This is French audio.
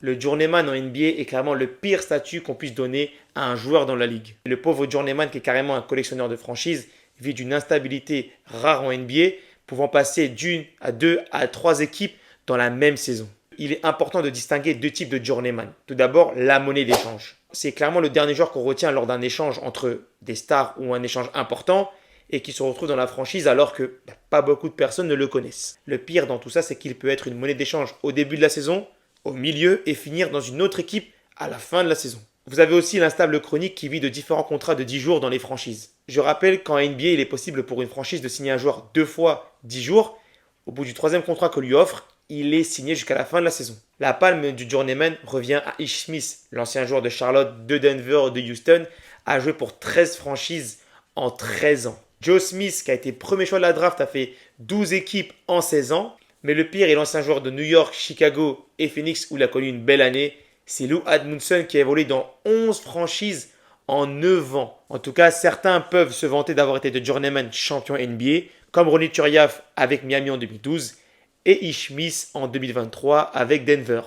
Le journeyman en NBA est clairement le pire statut qu'on puisse donner à un joueur dans la ligue. Le pauvre journeyman, qui est carrément un collectionneur de franchise, vit d'une instabilité rare en NBA, pouvant passer d'une à deux à trois équipes dans la même saison. Il est important de distinguer deux types de journeyman. Tout d'abord, la monnaie d'échange. C'est clairement le dernier joueur qu'on retient lors d'un échange entre des stars ou un échange important et qui se retrouve dans la franchise alors que pas beaucoup de personnes ne le connaissent. Le pire dans tout ça, c'est qu'il peut être une monnaie d'échange au début de la saison, au milieu et finir dans une autre équipe à la fin de la saison. Vous avez aussi l'instable chronique qui vit de différents contrats de 10 jours dans les franchises. Je rappelle qu'en NBA, il est possible pour une franchise de signer un joueur 2 fois 10 jours. Au bout du troisième contrat que lui offre, il est signé jusqu'à la fin de la saison. La palme du journeyman revient à Ish Smith, l'ancien joueur de Charlotte, de Denver, de Houston, a joué pour 13 franchises en 13 ans. Joe Smith, qui a été premier choix de la draft, a fait 12 équipes en 16 ans. Mais le pire est l'ancien joueur de New York, Chicago et Phoenix où il a connu une belle année. C'est Lou Admundson qui a évolué dans 11 franchises en 9 ans. En tout cas, certains peuvent se vanter d'avoir été de journeyman champion NBA, comme Ronny Turiaf avec Miami en 2012 et Ish Smith en 2023 avec Denver.